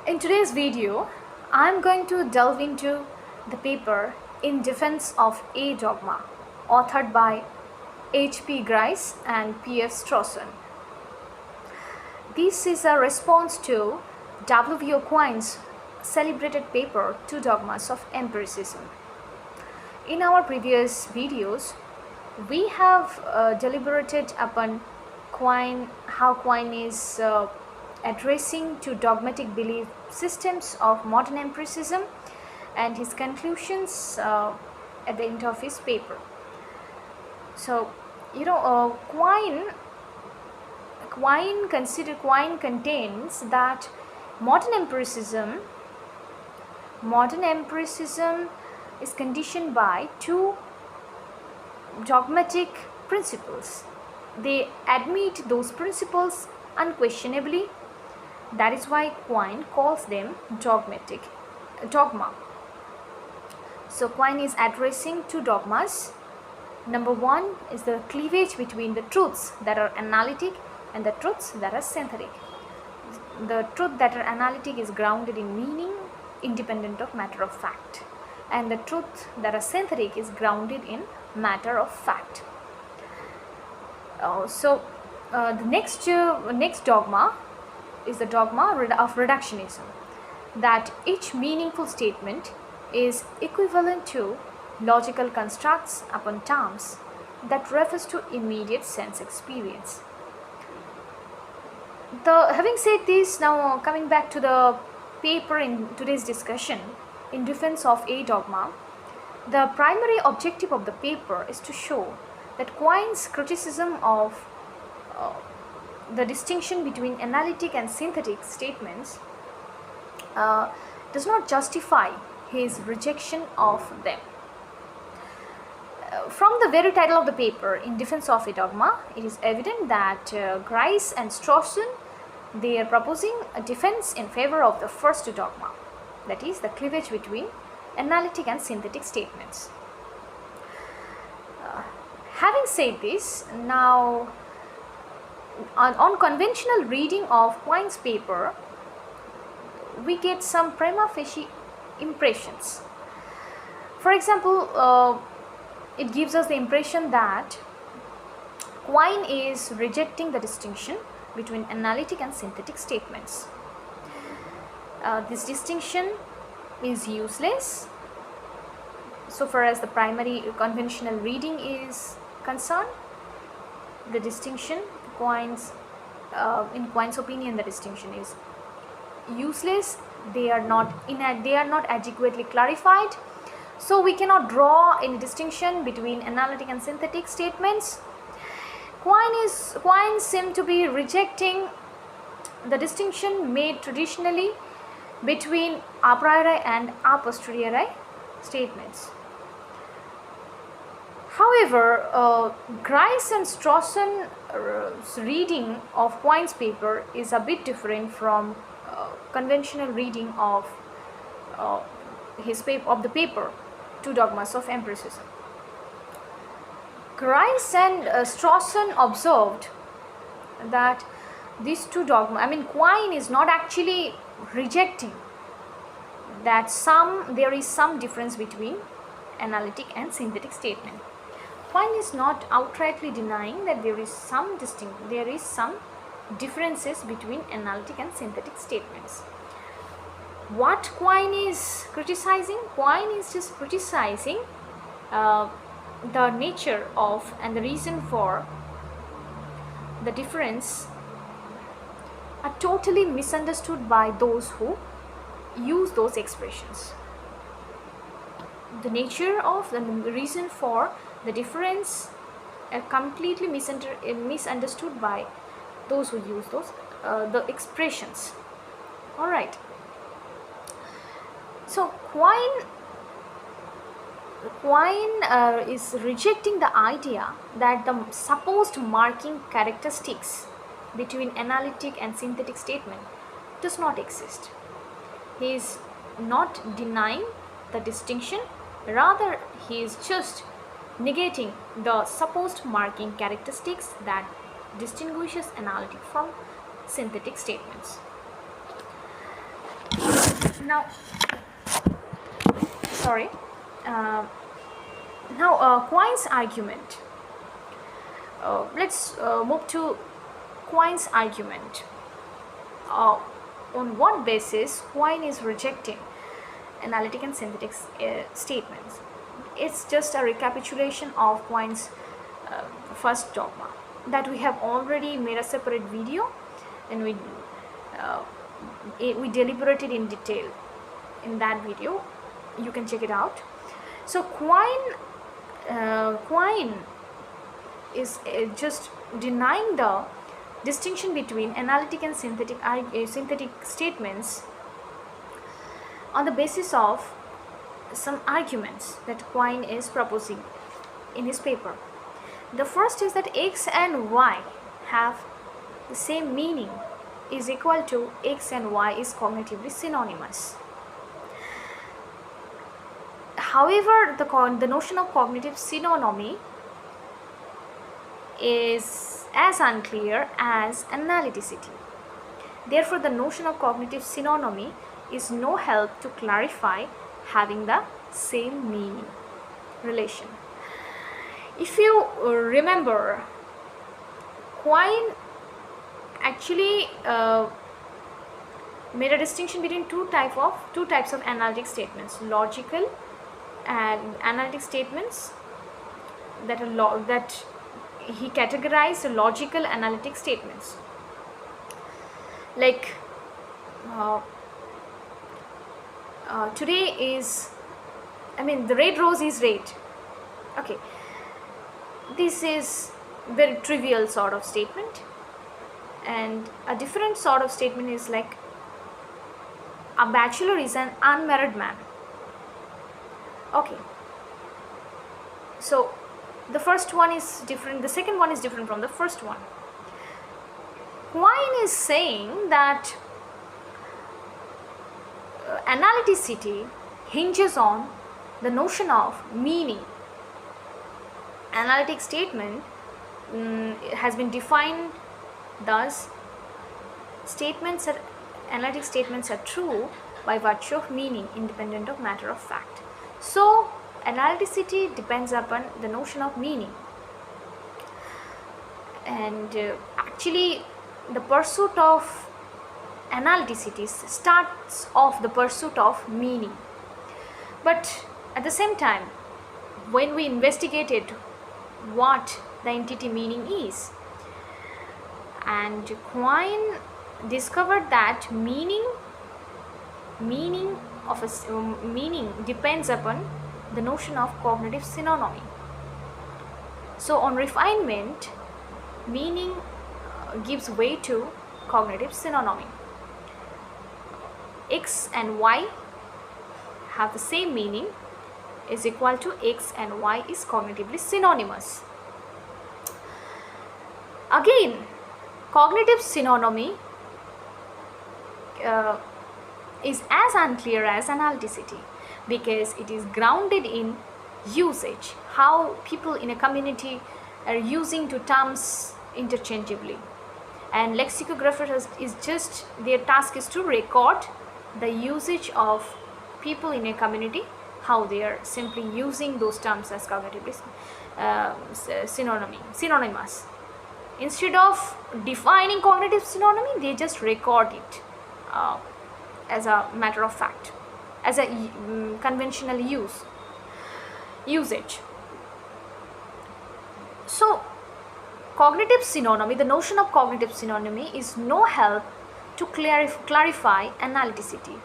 In today's video, I'm going to delve into the paper In Defense of a Dogma, authored by H.P. Grice and P.F. Strawson. This is a response to W.V.O. Quine's celebrated paper, Two Dogmas of Empiricism. In our previous videos, we have deliberated upon how Quine is addressing to dogmatic belief systems of modern empiricism and his conclusions at the end of his paper. So, Quine contains that modern empiricism is conditioned by two dogmatic principles. They admit those principles unquestionably. That is why Quine calls them dogma. So Quine is addressing two dogmas. Number one is the cleavage between the truths that are analytic and the truths that are synthetic. The truth that are analytic is grounded in meaning, independent of matter of fact, and the truth that are synthetic is grounded in matter of fact. The next dogma is the dogma of reductionism, that each meaningful statement is equivalent to logical constructs upon terms that refers to immediate sense experience. Having said this, now coming back to the paper in today's discussion, In Defense of a Dogma, the primary objective of the paper is to show that Quine's criticism of the distinction between analytic and synthetic statements does not justify his rejection of them. From the very title of the paper, In Defense of a Dogma, it is evident that Grice and Strawson, they are proposing a defense in favor of the first dogma, that is, the cleavage between analytic and synthetic statements. Having said this, now on conventional reading of Quine's paper, we get some prima facie impressions. For example, it gives us the impression that Quine is rejecting the distinction between analytic and synthetic statements. This distinction is useless so far as the primary conventional reading is concerned. The distinction, in Quine's opinion, the distinction is useless. They are not adequately clarified, so we cannot draw any distinction between analytic and synthetic statements. Quine seems to be rejecting the distinction made traditionally between a priori and a posteriori statements. However, Grice and Strawson's reading of Quine's paper is a bit different from conventional reading of the paper, Two Dogmas of Empiricism. Grice and Strawson observed that these two dogmas, Quine is not actually rejecting that there is some difference between analytic and synthetic statement. Quine is not outrightly denying that there is some differences between analytic and synthetic statements. What Quine is criticizing? Quine is just criticizing the nature of and the reason for the difference are totally misunderstood by those who use those expressions. The nature of the reason for the difference are completely misunderstood by those who use the expressions. All right. So Quine is rejecting the idea that the supposed marking characteristics between analytic and synthetic statement does not exist. He is not denying the distinction, rather he is just negating the supposed marking characteristics that distinguishes analytic from synthetic statements. Now, sorry. Uh, Quine's argument. Let's move to Quine's argument. On what basis Quine is rejecting analytic and synthetic statements? It's just a recapitulation of Quine's first dogma that we have already made a separate video, and we deliberated in detail in that video. You can check it out. So Quine is just denying the distinction between analytic and synthetic statements on the basis of some arguments that Quine is proposing in his paper. The first is that x and y have the same meaning is equal to x and y is cognitively synonymous. However, the notion of cognitive synonymy is as unclear as analyticity. Therefore, the notion of cognitive synonymy is no help to clarify having the same meaning relation. If you remember, Quine actually made a distinction between two types of analytic statements: logical and analytic statements that he categorized logical analytic statements. Like today is, the red rose is red. Okay, this is very trivial sort of statement, and a different sort of statement is like a bachelor is an unmarried man. Okay, so the first one is different, the second one is different from the first one. Quine is saying that analyticity hinges on the notion of meaning. Analytic statement has been defined thus: analytic statements are true by virtue of meaning independent of matter of fact. So analyticity depends upon the notion of meaning, and actually the pursuit of analyticity starts off the pursuit of meaning. But at the same time, when we investigated what the entity meaning is, and Quine discovered that meaning depends upon the notion of cognitive synonymy. So on refinement, meaning gives way to cognitive synonymy. X and y have the same meaning is equal to x and y is cognitively synonymous. Again, cognitive synonymy is as unclear as analyticity, because it is grounded in usage, how people in a community are using two terms interchangeably, and lexicographers is just their task is to record the usage of people in a community, how they are simply using those terms as cognitively synonymous. Instead of defining cognitive synonymy, they just record it as a matter of fact, as a conventional usage. So cognitive synonymy, the notion of cognitive synonymy is no help to clarify analyticity.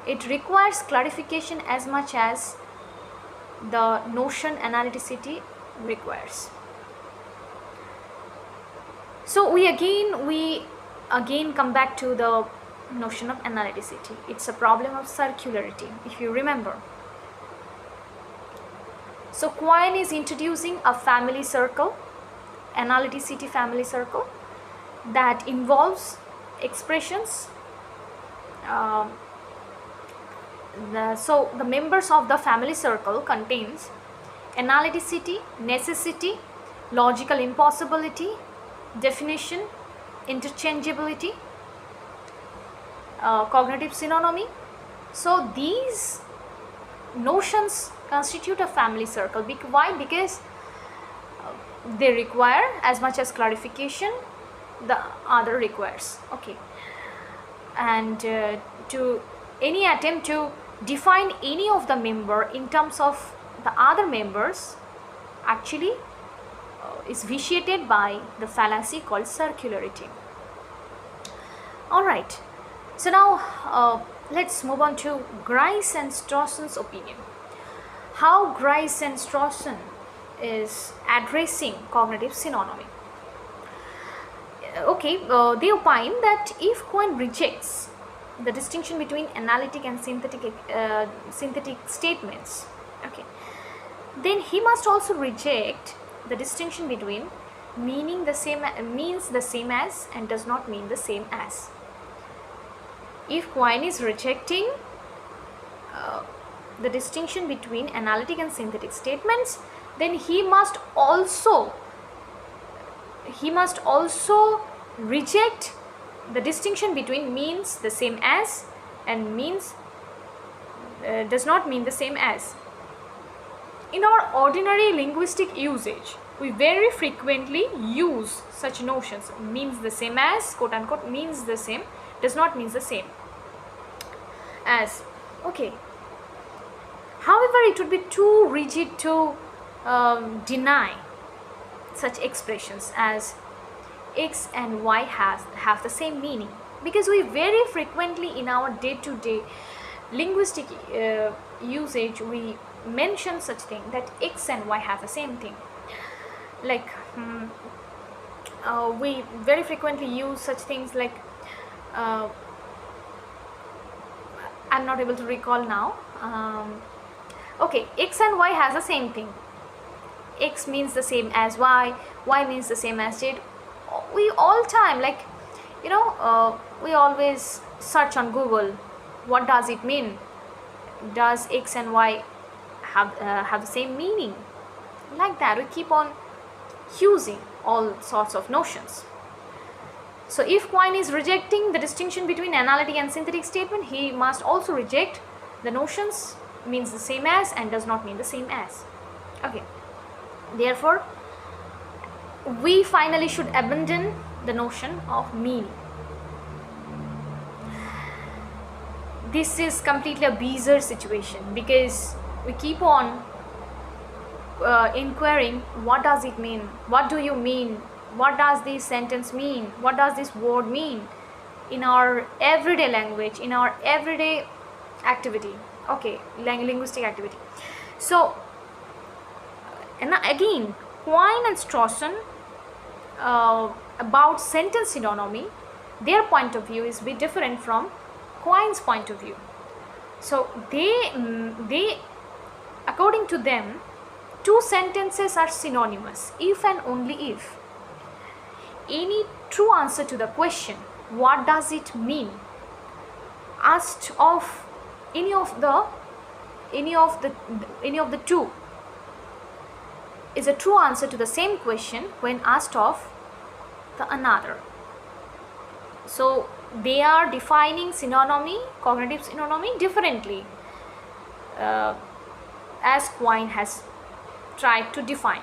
It requires clarification as much as the notion analyticity requires. So we again come back to the notion of analyticity. It's a problem of circularity, if you remember. So Quine is introducing a family circle, analyticity family circle, that involves expressions. So the members of the family circle contains analyticity, necessity, logical impossibility, definition, interchangeability, cognitive synonymy, So these notions constitute a family circle. Why? Because they require as much as clarification the other requires. Okay, and to any attempt to define any of the member in terms of the other members actually is vitiated by the fallacy called circularity. All right, so now let's move on to Grice and Strawson's opinion. How Grice and Strawson is addressing cognitive synonymy. Okay, they opine that if Quine rejects the distinction between analytic and synthetic statements, okay, then he must also reject the distinction between means the same as and does not mean the same as. If Quine is rejecting the distinction between analytic and synthetic statements, then he must also reject the distinction between means the same as and means does not mean the same as. In our ordinary linguistic usage, we very frequently use such notions. Means the same as, quote unquote, means the same, does not mean the same as. Okay. However, it would be too rigid to deny such expressions as X and Y have the same meaning, because we very frequently in our day-to-day linguistic usage we mention such thing that X and Y have the same thing. Like we very frequently use such things like I'm not able to recall now. Okay, X and Y has the same thing. X means the same as Y, Y means the same as Z. We all time, like, you know, we always search on Google, what does it mean? Does X and Y have the same meaning? Like that, we keep on using all sorts of notions. So if Quine is rejecting the distinction between analytic and synthetic statement, he must also reject the notions means the same as and does not mean the same as. Okay. Therefore, we finally should abandon the notion of meaning. This is completely a bizarre situation because we keep on inquiring, what does it mean? What do you mean? What does this sentence mean? What does this word mean in our everyday language, in our everyday activity? Okay, linguistic activity. So, and again, Quine and Strawson about sentence synonymy, their point of view is a bit different from Quine's point of view. So they according to them, two sentences are synonymous if and only if any true answer to the question, what does it mean, asked of any of the two, is a true answer to the same question when asked of the another. So they are defining synonymy, cognitive synonymy differently as Quine has tried to define.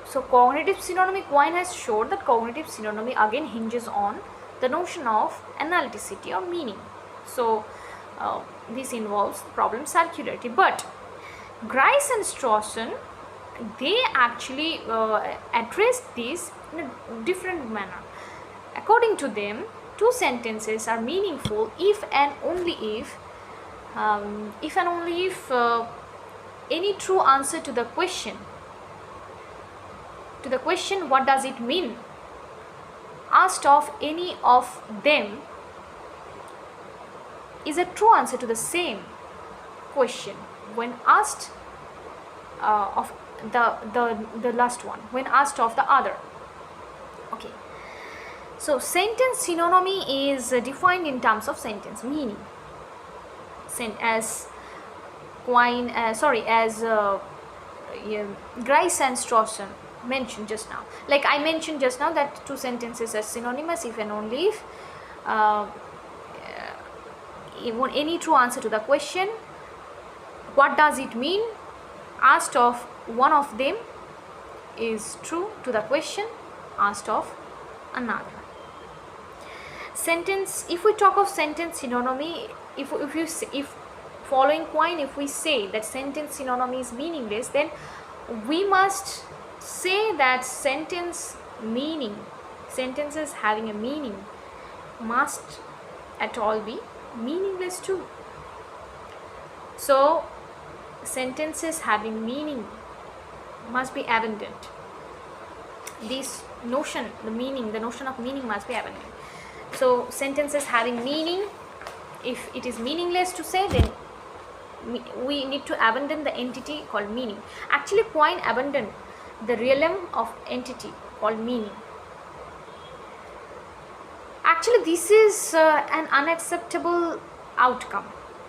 So cognitive synonymy, Quine has showed that cognitive synonymy again hinges on the notion of analyticity or meaning. So this involves problem circularity. But Grice and Strawson, they actually address this in a different manner. According to them, two sentences are meaningful if and only if any true answer to the question what does it mean, asked of any of them, is a true answer to the same question when asked of the last one, when asked of the other. Okay. So sentence synonymy is defined in terms of sentence meaning, as Quine, as Grice and Strawson mentioned just now. Like I mentioned just now that two sentences are synonymous if and only any true answer to the question, what does it mean, asked of one of them is true to the question asked of another. Sentence, if we talk of sentence synonymy, if following Quine, if we say that sentence synonymy is meaningless, then we must say that sentences having a meaning must at all be meaningless too. So sentences having meaning must be abandoned. This notion, the notion of meaning must be abandoned. So sentences having meaning, if it is meaningless to say, then we need to abandon the entity called meaning. Actually, Quine abandoned the realm of entity called meaning. Actually, this is an unacceptable outcome.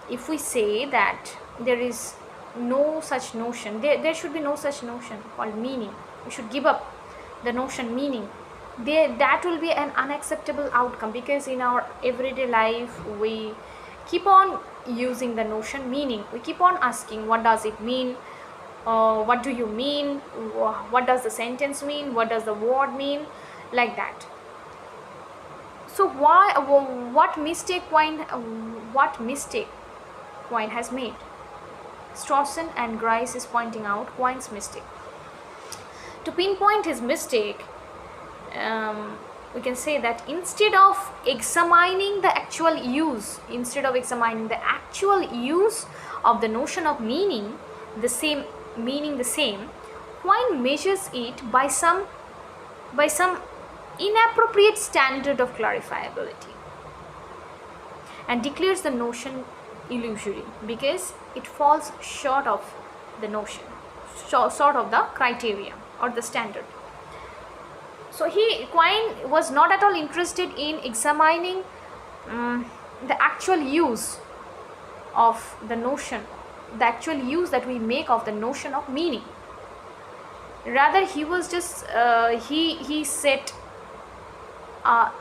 If we say that there is no such notion, there should be no such notion called meaning, we should give up the notion meaning, that will be an unacceptable outcome, because in our everyday life we keep on using the notion meaning. We keep on asking, what does it mean, what do you mean, what does the sentence mean, what does the word mean, like that. So what mistake Quine has made? Strawson and Grice is pointing out Quine's mistake. To pinpoint his mistake, we can say that instead of examining the actual use of the notion of meaning, the same, Quine measures it by some inappropriate standard of clarifiability and declares the notion illusory because it falls short of the notion, short of the criteria or the standard. So Quine was not at all interested in examining the actual use of the notion, the actual use that we make of the notion of meaning. Rather, he was just he set a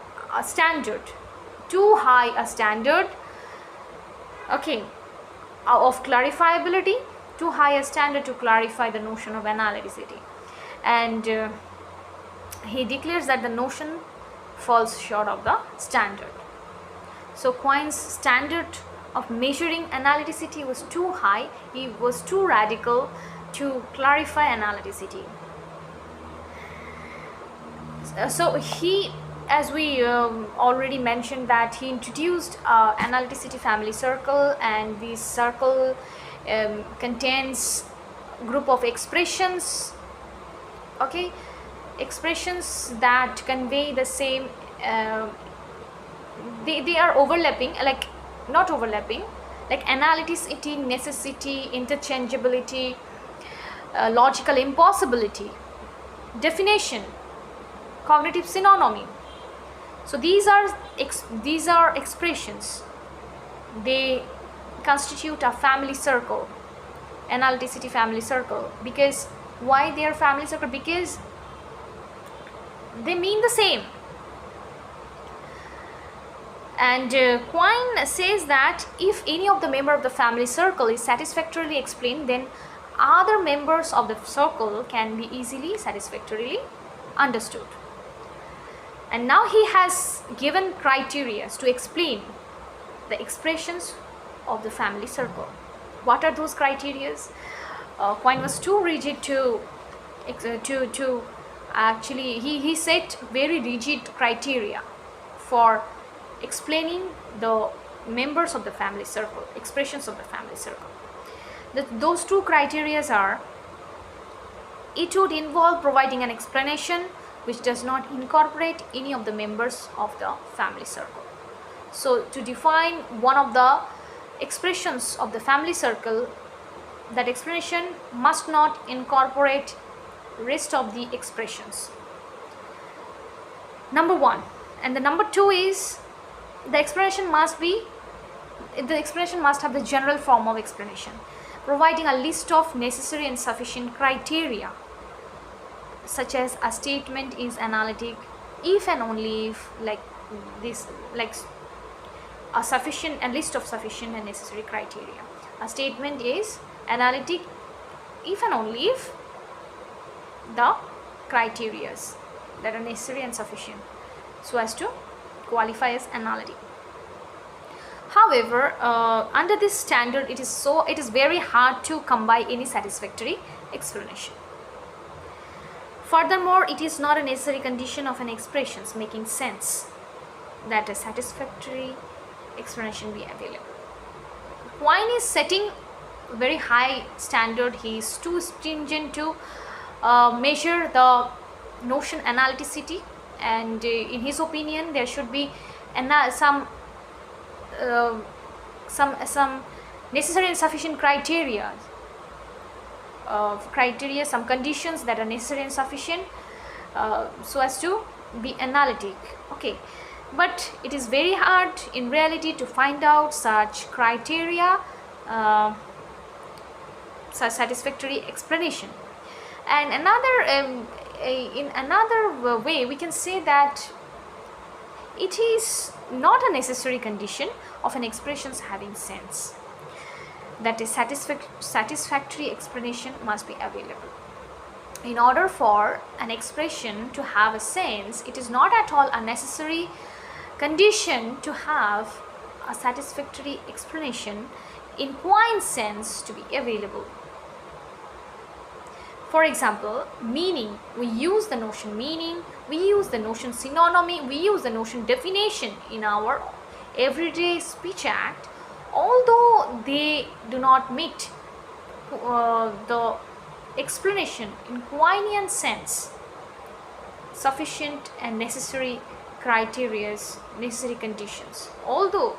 standard, too high a standard, okay, of clarifiability, too high a standard to clarify the notion of analyticity, and he declares that the notion falls short of the standard. So Quine's standard of measuring analyticity was too high, he was too radical to clarify analyticity. So he, as we already mentioned, that he introduced analyticity family circle, and this circle contains group of expressions, okay, expressions that convey the same, they are overlapping, like not overlapping, like analyticity, necessity, interchangeability, logical impossibility, definition, cognitive synonymy. So these are expressions. They constitute a family circle, analyticity family circle. Because why they are family circle? Because they mean the same. And Quine says that if any of the member of the family circle is satisfactorily explained, then other members of the circle can be easily satisfactorily understood. And now he has given criteria to explain the expressions of the family circle. What are those criteria? Quine was too rigid to actually, he set very rigid criteria for explaining the members of the family circle, expressions of the family circle. Those two criteria are: it would involve providing an explanation which does not incorporate any of the members of the family circle. So to define one of the expressions of the family circle, that explanation must not incorporate rest of the expressions. Number one. And the number two is the explanation must have the general form of explanation, providing a list of necessary and sufficient criteria, such as a statement is analytic if and only if, like this, like a list of sufficient and necessary criteria. A statement is analytic if and only if the criteria that are necessary and sufficient so as to qualify as analytic. However, under this standard, it is very hard to come by any satisfactory explanation. Furthermore, it is not a necessary condition of an expression's making sense that a satisfactory explanation be available. Quine is setting a very high standard. He is too stringent to measure the notion analyticity, and in his opinion there should be some necessary and sufficient criteria, some conditions that are necessary and sufficient so as to be analytic. Okay, but it is very hard in reality to find out such criteria, such satisfactory explanation. And in another way, we can say that it is not a necessary condition of an expression's having sense that a satisfactory explanation must be available. In order for an expression to have a sense, it is not at all a necessary condition to have a satisfactory explanation in Quine's sense to be available. For example, meaning, we use the notion meaning, we use the notion synonymy, we use the notion definition in our everyday speech act, although they do not meet the explanation in Quinean sense, sufficient and necessary criteria, necessary conditions. Although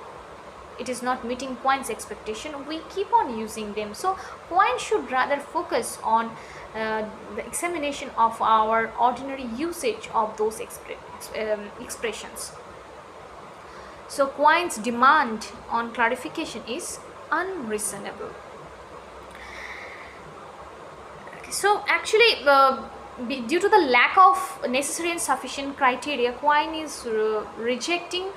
it is not meeting Quine's expectation, we keep on using them. So Quine should rather focus on the examination of our ordinary usage of those expressions. So Quine's demand on clarification is unreasonable. So actually, due to the lack of necessary and sufficient criteria, Quine is rejecting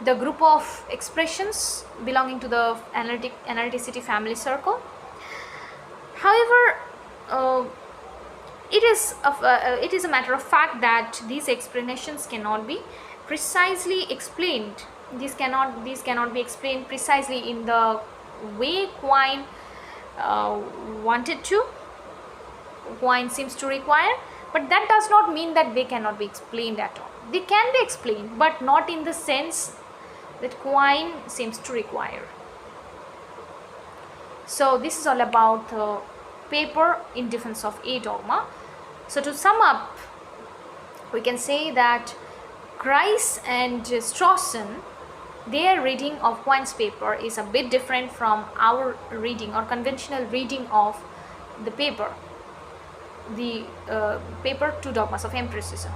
the group of expressions belonging to the analyticity family circle. However, it is a matter of fact that these explanations cannot be precisely explained. These cannot be explained precisely in the way Quine wanted to. Quine seems to require, but that does not mean that they cannot be explained at all. They can be explained, but not in the sense that Quine seems to require. So this is all about the paper in defense of a dogma. So to sum up, we can say that Grice and Strawson, their reading of Quine's paper is a bit different from our reading or conventional reading of the paper, the paper Two Dogmas of Empiricism.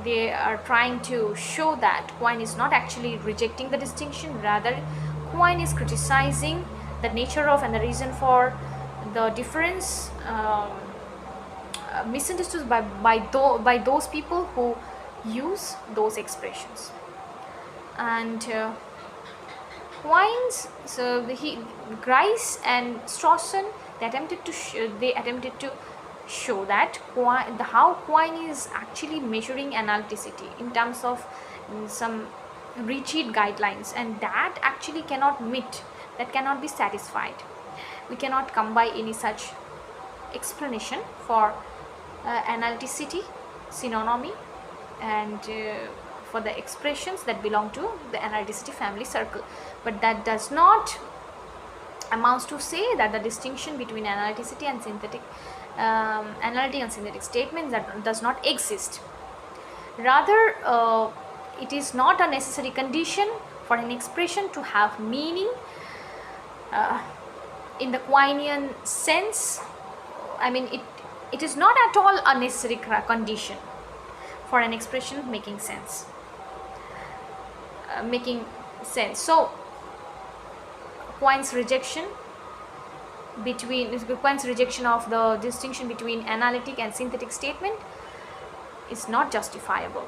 They are trying to show that Quine is not actually rejecting the distinction, rather Quine is criticizing the nature of and the reason for the difference misunderstood by those people who use those expressions. And Grice and Strawson, they attempted to show that how Quine is actually measuring analyticity in terms of some rigid guidelines, and that actually cannot be satisfied. We cannot come by any such explanation for analyticity, synonymy, and for the expressions that belong to the analyticity family circle. But that does not amounts to say that the distinction between analyticity and synthetic analytic and synthetic statements that does not exist. Rather, it is not a necessary condition for an expression to have meaning in the Quinean sense. I mean, it is not at all a necessary condition for an expression making sense. So Quine's rejection of the distinction between analytic and synthetic statement is not justifiable.